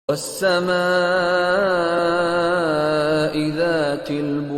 والسماء ذات البروج.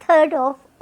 3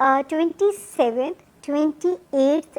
27, 28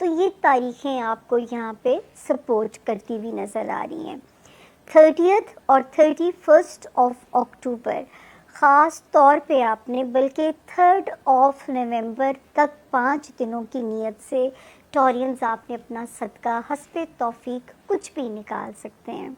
تو یہ تاریخیں آپ کو یہاں پہ سپورٹ کرتی ہوئی نظر آ رہی ہیں. 30th اور 31st آف اکتوبر خاص طور پہ آپ نے، بلکہ 3rd آف نومبر تک 5 دنوں کی نیت سے ٹورینز آپ نے اپنا صدقہ حسب توفیق کچھ بھی نکال سکتے ہیں.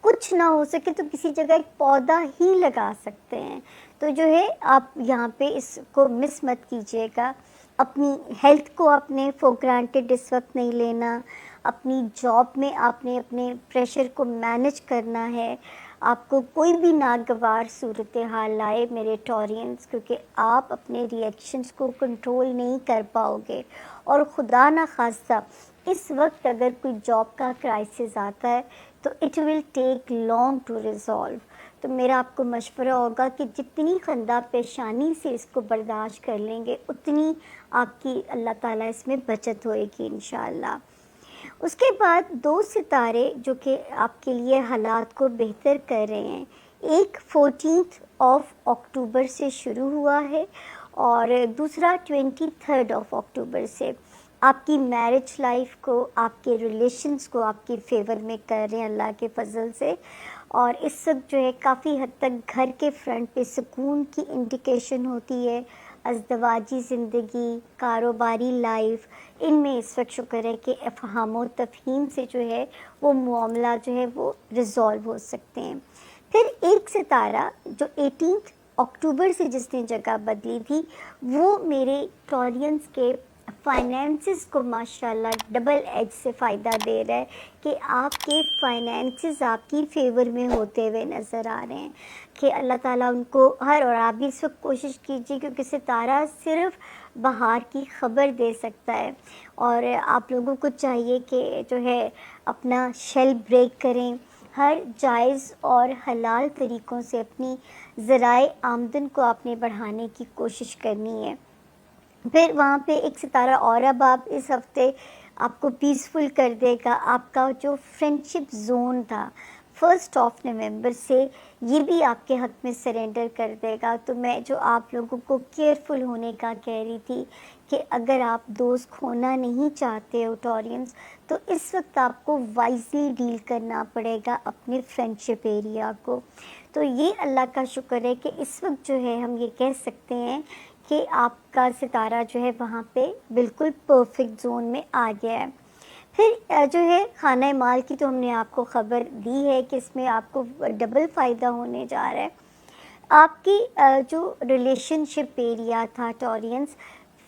کچھ نہ ہو سکے تو کسی جگہ ایک پودا ہی لگا سکتے ہیں. تو جو ہے آپ یہاں پہ اس کو مس مت کیجیے گا. اپنی ہیلتھ کو آپ نے فور گرانٹیڈ اس وقت نہیں لینا. اپنی جاب میں آپ نے اپنے پریشر کو مینج کرنا ہے. آپ کو کوئی بھی ناگوار صورتحال لائے میرے ٹورینز، کیونکہ آپ اپنے ری ایکشنز کو کنٹرول نہیں کر پاؤ گے. اور خدا نہ خواستہ اس وقت اگر کوئی جاب کا کرائسس آتا ہے تو it will take long to resolve. تو میرا آپ کو مشورہ ہوگا کہ جتنی خندہ پیشانی سے اس کو برداشت کر لیں گے اتنی آپ کی اللہ تعالیٰ اس میں بچت ہوئے گی انشاءاللہ. اس کے بعد 2 ستارے جو کہ آپ کے لیے حالات کو بہتر کر رہے ہیں. ایک 14th آف اکتوبر سے شروع ہوا ہے اور دوسرا 23rd آف اکتوبر سے. آپ کی میرج لائف کو، آپ کے ریلیشنز کو آپ کے فیور میں کر رہے ہیں اللہ کے فضل سے. اور اس وقت جو ہے کافی حد تک گھر کے فرنٹ پہ سکون کی انڈیکیشن ہوتی ہے. ازدواجی زندگی، کاروباری لائف، ان میں اس وقت شکر ہے کہ افہام و تفہیم سے جو ہے وہ معاملہ جو ہے وہ ریزالو ہو سکتے ہیں. پھر ایک ستارہ جو 18 اکتوبر سے جس نے جگہ بدلی تھی، وہ میرے ٹورینز کے فائنینسز کو ماشاءاللہ ڈبل ایج سے فائدہ دے رہا ہے کہ آپ کے فائنینسز آپ کی فیور میں ہوتے ہوئے نظر آ رہے ہیں کہ اللہ تعالیٰ ان کو اور آپ بھی اس وقت کوشش کیجیے، کیونکہ ستارہ صرف بہار کی خبر دے سکتا ہے. اور آپ لوگوں کو چاہیے کہ جو ہے اپنا شیل بریک کریں. ہر جائز اور حلال طریقوں سے اپنی ذرائع آمدن کو آپ نے بڑھانے کی کوشش کرنی ہے. پھر وہاں پہ ایک ستارہ اور اب آپ اس ہفتے آپ کو پیسفل کر دے گا. آپ کا جو فرینڈشپ زون تھا 1st آف نومبر سے یہ بھی آپ کے حق میں سرنڈر کر دے گا. تو میں جو آپ لوگوں کو کیئرفل ہونے کا کہہ رہی تھی کہ اگر آپ دوست کھونا نہیں چاہتے ہو ٹورینز، تو اس وقت آپ کو وائزلی ڈیل کرنا پڑے گا اپنے فرینڈشپ ایریا کو. تو یہ اللہ کا شکر ہے کہ اس وقت جو ہے ہم یہ کہہ سکتے ہیں کہ آپ کا ستارہ جو ہے وہاں پہ بالکل پرفیکٹ زون میں آ گیا ہے. پھر جو ہے خانہ مال کی تو ہم نے آپ کو خبر دی ہے کہ اس میں آپ کو ڈبل فائدہ ہونے جا رہا ہے. آپ کی جو ریلیشن شپ ایریا تھا ٹورینز،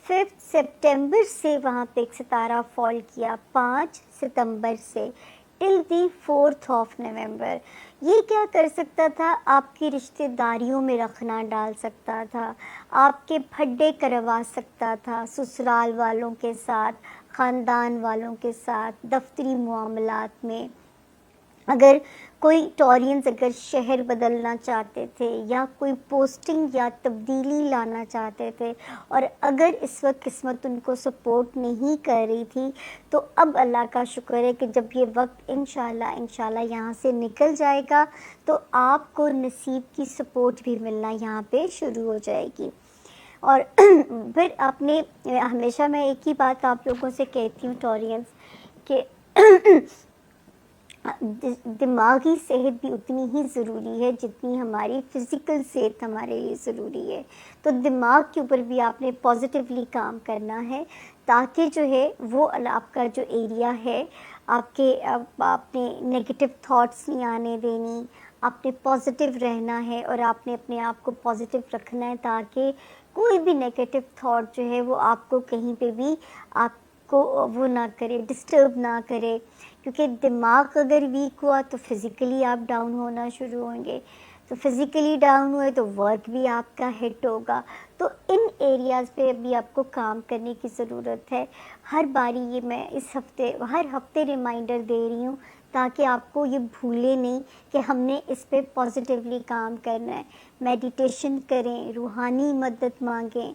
5 سپٹمبر سے وہاں پہ ایک ستارہ فال کیا 5 ستمبر سے ٹل دی 4th آف نومبر. یہ کیا کر سکتا تھا؟ آپ کی رشتہ داریوں میں رکھنا ڈال سکتا تھا، آپ کے پھڈے کروا سکتا تھا سسرال والوں کے ساتھ، خاندان والوں کے ساتھ، دفتری معاملات میں. اگر کوئی ٹورینز اگر شہر بدلنا چاہتے تھے یا کوئی پوسٹنگ یا تبدیلی لانا چاہتے تھے اور اگر اس وقت قسمت ان کو سپورٹ نہیں کر رہی تھی، تو اب اللہ کا شکر ہے کہ جب یہ وقت انشاءاللہ یہاں سے نکل جائے گا تو آپ کو نصیب کی سپورٹ بھی ملنا یہاں پہ شروع ہو جائے گی. اور پھر آپ نے ہمیشہ میں ایک ہی بات آپ لوگوں سے کہتی ہوں ٹورینز کہ دماغی صحت بھی اتنی ہی ضروری ہے جتنی ہماری فزیکل صحت ہمارے لیے ضروری ہے. تو دماغ کے اوپر بھی آپ نے پازیٹیولی کام کرنا ہے تاکہ جو ہے وہ آپ کا جو ایریا ہے آپ نے نگیٹو تھاٹس نہیں آنے دینی. آپ نے پازیٹیو رہنا ہے اور آپ نے اپنے آپ کو پازیٹیو رکھنا ہے تاکہ کوئی بھی نگیٹو تھاٹ جو ہے وہ آپ کو کہیں پہ بھی آپ کو وہ نہ کرے، ڈسٹرب نہ کرے. کیونکہ دماغ اگر ویک ہوا تو فزیکلی آپ ڈاؤن ہونا شروع ہوں گے. تو فزیکلی ڈاؤن ہوئے تو ورک بھی آپ کا ہٹ ہوگا. تو ان ایریاز پہ ابھی آپ کو کام کرنے کی ضرورت ہے. ہر باری یہ میں ہر ہفتے ریمائنڈر دے رہی ہوں تاکہ آپ کو یہ بھولے نہیں کہ ہم نے اس پہ پازیٹیولی کام کرنا ہے. میڈیٹیشن کریں، روحانی مدد مانگیں.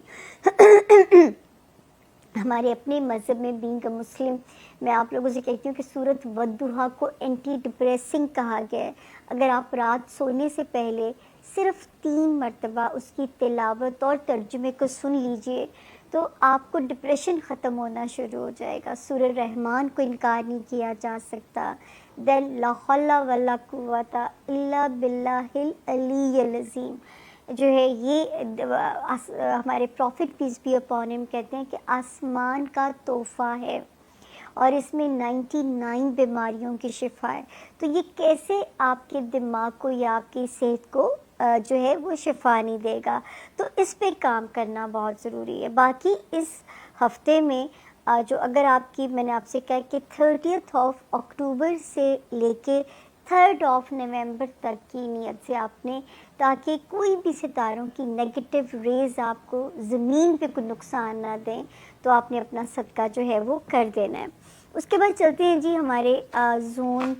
ہمارے اپنے مذہب میں بینگ اے مسلم میں آپ لوگوں سے کہتی ہوں کہ سورۃ والضحیٰ کو اینٹی ڈپریسنگ کہا گیا ہے. اگر آپ رات سونے سے پہلے صرف 3 مرتبہ اس کی تلاوت اور ترجمے کو سن لیجئے تو آپ کو ڈپریشن ختم ہونا شروع ہو جائے گا. سورہ رحمان کو انکار نہیں کیا جا سکتا. دین لا حول ولا قوت الا باللہ العلی العظیم جو ہے یہ ہمارے profit piece be upon him کہتے ہیں کہ آسمان کا تحفہ ہے اور اس میں 99 بیماریوں کی شفا ہے. تو یہ کیسے آپ کے دماغ کو یا آپ کی صحت کو جو ہے وہ شفا نہیں دے گا. تو اس پہ کام کرنا بہت ضروری ہے. باقی اس ہفتے میں جو اگر آپ کی میں نے آپ سے کہا کہ 30th آف اکتوبر سے لے کے 3rd آف نومبر تک کی نیت سے آپ نے, تاکہ کوئی بھی ستاروں کی نیگیٹو ریز آپ کو زمین پہ کوئی نقصان نہ دیں, تو آپ نے اپنا صدقہ جو ہے وہ کر دینا ہے. اس کے بعد چلتے ہیں جی ہمارے زون